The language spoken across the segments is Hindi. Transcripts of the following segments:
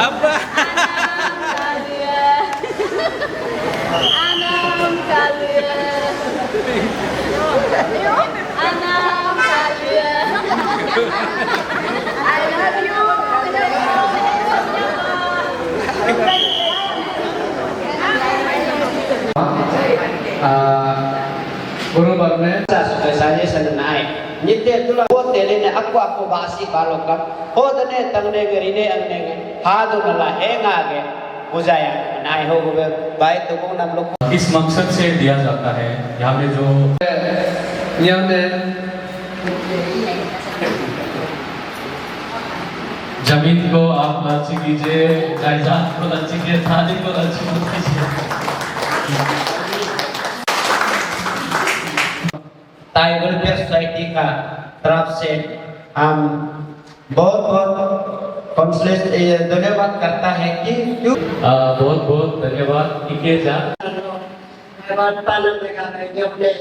Apa? Anam kalian. Anam kalian. I love you. Guru Barne saya senai. Nyite tulah buat dele ne aku basi balokan. Ho dene tangne gerine angne हादु नला हेंगा के बुझाया नाई हो गए भाई तो को नाम लोग इस मकसद से दिया जाता है। यहाँ पे जो नियम है जमीन को आप लर्ची कीजिए, जायदाद को लर्ची कीजिए, थाली को लर्ची मत कीजिए। ताई वेलफेयर सोसाइटी का तरफ से हम बहुत धन्यवाद करता है कि बहुत धन्यवाद इकेजा Hebat panang mereka jauh deh,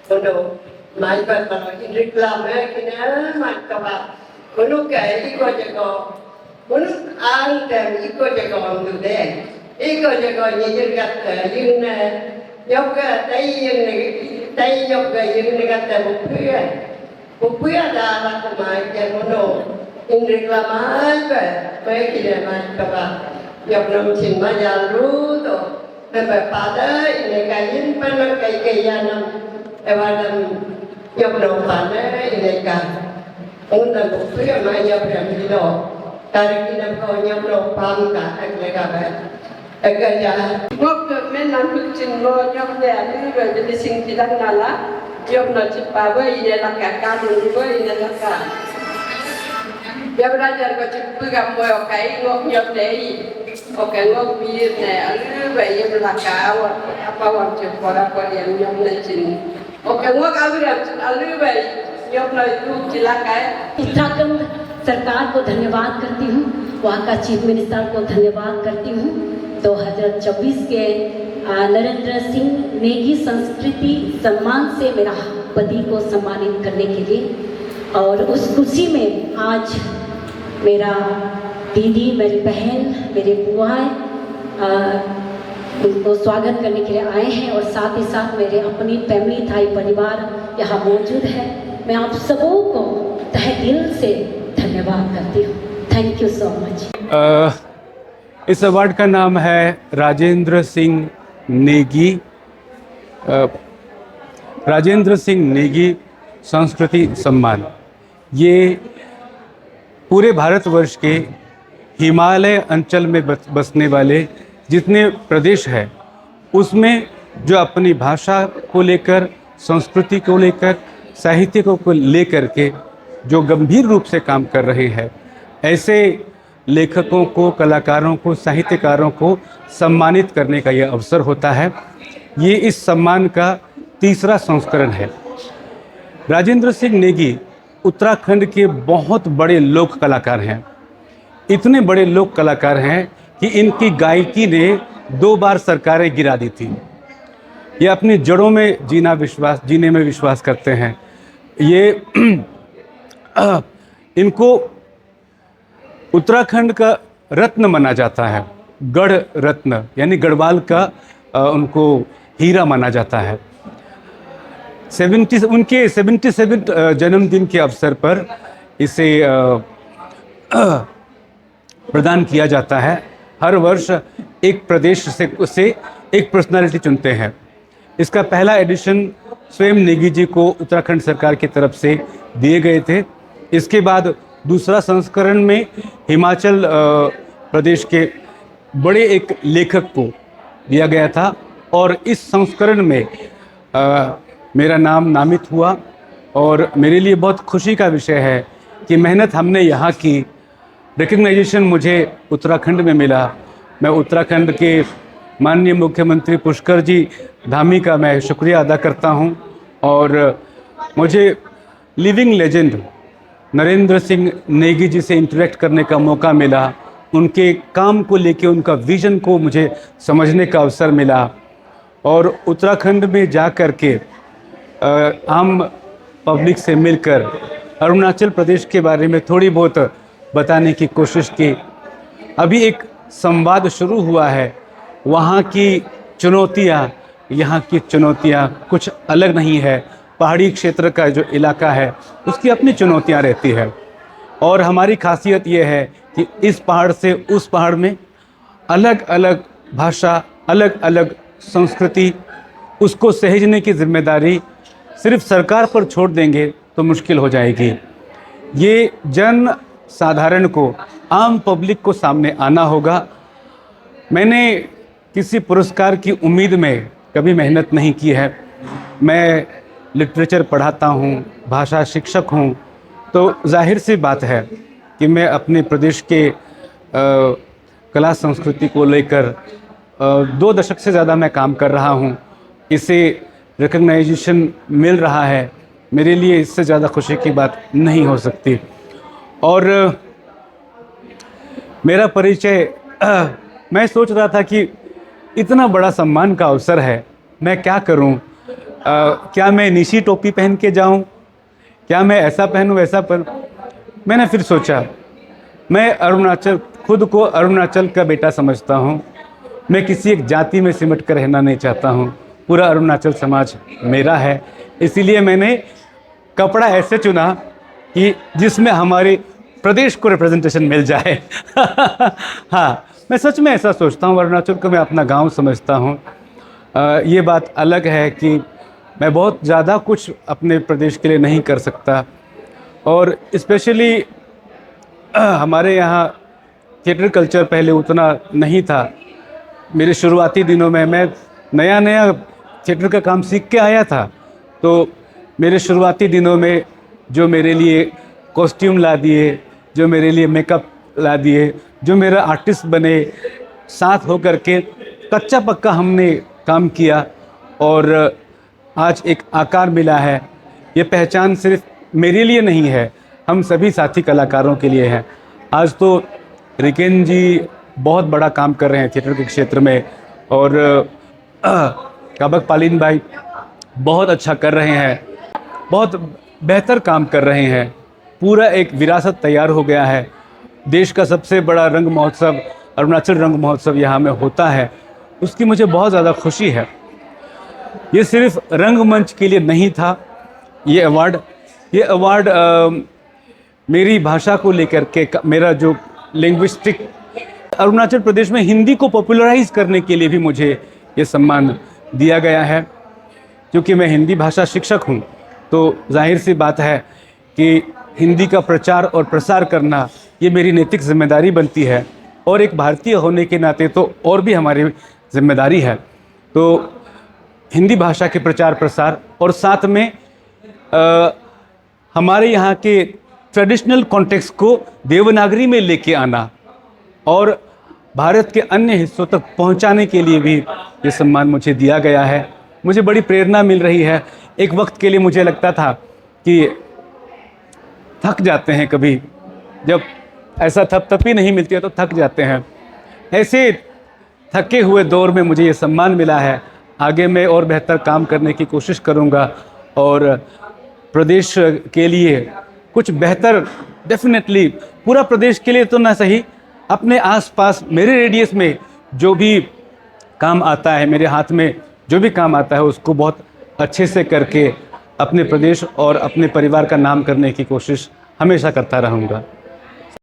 untuk naik kalau ini reklame kena macam Menurut ikut jago, menurut antem ikut jago untuk deh, ikut jago nyijir kata ini, juga tay juga ini kata bukti adalah kemai jago ini reklame baik tidak macam yang belum cinta jalu tu. Sampai pada ini kain pernah kayanam ewadam yang belum pada ini kan untuk bukti yang mana berarti do tarik kita kau yang belum paham kan mereka kerja waktu menang kucing lo yang dia ni berjadi sing tidak ngalah yang nak cepat ini nak kakak dulu ini nak dia belajar kau cepat kamu okai ngok yang dia oke ngok bir ne alu bayi belakang apa waktu para kalian yang nacin oke ngok alu bayi yang itu silakan Uttarakhand सरकार को धन्यवाद करती हूँ, वहाँ का चीफ मिनिस्टर को धन्यवाद करती हूँ। 2024 के नरेंद्र सिंह नेगी संस्कृति सम्मान से मेरा पति को सम्मानित करने के लिए और उस खुशी में आज मेरा दीदी, मेरी बहन, मेरे बुआएं उनको स्वागत करने के लिए आए हैं और साथ ही साथ मेरे अपनी फैमिली थाई परिवार यहाँ मौजूद है। मैं आप सबों को तहे दिल से धन्यवाद करती हूँ। Thank you so much. इस अवार्ड का नाम है राजेंद्र सिंह नेगी, राजेंद्र सिंह नेगी संस्कृति सम्मान। ये पूरे भारतवर्ष के हिमालय अंचल में बसने वाले जितने प्रदेश हैं उसमें जो अपनी भाषा को लेकर, संस्कृति को लेकर, साहित्य को लेकर के जो गंभीर रूप से काम कर रहे हैं, ऐसे लेखकों को, कलाकारों को, साहित्यकारों को सम्मानित करने का ये अवसर होता है। ये इस सम्मान का तीसरा संस्करण है। राजेंद्र सिंह नेगी उत्तराखंड के बहुत बड़े लोक कलाकार हैं। इतने बड़े लोक कलाकार हैं कि इनकी गायकी ने 2 बार सरकारें गिरा दी थी। ये अपनी जड़ों में जीने में विश्वास करते हैं। ये इनको उत्तराखंड का रत्न माना जाता है, गढ़ रत्न यानी गढ़वाल का उनको हीरा माना जाता है। उनके 77 जन्मदिन के अवसर पर इसे प्रदान किया जाता है। हर वर्ष एक प्रदेश से एक पर्सनालिटी चुनते हैं। इसका पहला एडिशन स्वयं नेगी जी को उत्तराखंड सरकार की तरफ से दिए गए थे। इसके बाद दूसरा संस्करण में हिमाचल प्रदेश के बड़े एक लेखक को दिया गया था और इस संस्करण में मेरा नाम नामित हुआ और मेरे लिए बहुत खुशी का विषय है कि मेहनत हमने यहाँ की रिकग्नाइजेशन मुझे उत्तराखंड में मिला। मैं उत्तराखंड के माननीय मुख्यमंत्री पुष्कर जी धामी का मैं शुक्रिया अदा करता हूं और मुझे लिविंग लेजेंड नरेंद्र सिंह नेगी जी से इंटरेक्ट करने का मौका मिला। उनके काम को लेके, उनका विज़न को मुझे समझने का अवसर मिला और उत्तराखंड में जा कर के आम पब्लिक से मिलकर अरुणाचल प्रदेश के बारे में थोड़ी बहुत बताने की कोशिश की। अभी एक संवाद शुरू हुआ है। वहाँ की चुनौतियाँ, यहाँ की चुनौतियाँ कुछ अलग नहीं है। पहाड़ी क्षेत्र का जो इलाका है उसकी अपनी चुनौतियाँ रहती है और हमारी खासियत ये है कि इस पहाड़ से उस पहाड़ में अलग अलग भाषा, अलग अलग संस्कृति, उसको सहेजने की जिम्मेदारी सिर्फ सरकार पर छोड़ देंगे तो मुश्किल हो जाएगी। ये जन साधारण को, आम पब्लिक को सामने आना होगा। मैंने किसी पुरस्कार की उम्मीद में कभी मेहनत नहीं की है। मैं लिटरेचर पढ़ाता हूँ, भाषा शिक्षक हूँ, तो जाहिर सी बात है कि मैं अपने प्रदेश के कला संस्कृति को लेकर 2 दशक से ज़्यादा मैं काम कर रहा हूँ। इसे रिकग्नाइजेशन मिल रहा है, मेरे लिए इससे ज़्यादा खुशी की बात नहीं हो सकती। और मेरा परिचय मैं सोच रहा था कि इतना बड़ा सम्मान का अवसर है, मैं क्या करूं? क्या मैं निशी टोपी पहन के जाऊं? क्या मैं ऐसा पहनूं वैसा पहनूं? मैंने फिर सोचा, मैं खुद को अरुणाचल का बेटा समझता हूं। मैं किसी एक जाति में सिमट कर रहना नहीं चाहता हूं। पूरा अरुणाचल समाज मेरा है। इसीलिए मैंने कपड़ा ऐसे चुना कि जिसमें हमारे प्रदेश को रिप्रेजेंटेशन मिल जाए। हाँ, मैं सच में ऐसा सोचता हूँ। अरुणाचल को मैं अपना गांव समझता हूँ। ये बात अलग है कि मैं बहुत ज़्यादा कुछ अपने प्रदेश के लिए नहीं कर सकता और स्पेशली हमारे यहाँ थिएटर कल्चर पहले उतना नहीं था। मेरे शुरुआती दिनों में मैं नया थिएटर का काम सीख के आया था, तो मेरे शुरुआती दिनों में जो मेरे लिए कॉस्ट्यूम ला दिए, जो मेरे लिए मेकअप ला दिए, जो मेरा आर्टिस्ट बने, साथ होकर के कच्चा पक्का हमने काम किया और आज एक आकार मिला है। ये पहचान सिर्फ मेरे लिए नहीं है, हम सभी साथी कलाकारों के लिए है। आज तो रिकेन जी बहुत बड़ा काम कर रहे हैं थिएटर के क्षेत्र में और काबक पालिन भाई बहुत अच्छा कर रहे हैं, बहुत बेहतर काम कर रहे हैं। पूरा एक विरासत तैयार हो गया है। देश का सबसे बड़ा रंग महोत्सव, अरुणाचल रंग महोत्सव यहाँ में होता है, उसकी मुझे बहुत ज़्यादा खुशी है। ये सिर्फ रंगमंच के लिए नहीं था। ये अवार्ड मेरी भाषा को लेकर के, मेरा जो लिंग्विस्टिक, अरुणाचल प्रदेश में हिंदी को पॉपुलराइज करने के लिए भी मुझे ये सम्मान दिया गया है। क्योंकि मैं हिंदी भाषा शिक्षक हूँ, तो जाहिर सी बात है कि हिंदी का प्रचार और प्रसार करना ये मेरी नैतिक जिम्मेदारी बनती है और एक भारतीय होने के नाते तो और भी हमारी जिम्मेदारी है। तो हिंदी भाषा के प्रचार प्रसार और साथ में हमारे यहाँ के ट्रेडिशनल कॉन्टेक्स्ट को देवनागरी में लेके आना और भारत के अन्य हिस्सों तक पहुँचाने के लिए भी ये सम्मान मुझे दिया गया है। मुझे बड़ी प्रेरणा मिल रही है। एक वक्त के लिए मुझे लगता था कि थक जाते हैं, कभी जब ऐसा थपथपी नहीं मिलती है तो थक जाते हैं। ऐसे थके हुए दौर में मुझे ये सम्मान मिला है। आगे मैं और बेहतर काम करने की कोशिश करूँगा और प्रदेश के लिए कुछ बेहतर, डेफिनेटली पूरा प्रदेश के लिए तो ना सही, अपने आसपास मेरे रेडियस में जो भी काम आता है, मेरे हाथ में जो भी काम आता है, उसको बहुत अच्छे से करके अपने प्रदेश और अपने परिवार का नाम करने की कोशिश हमेशा करता रहूँगा।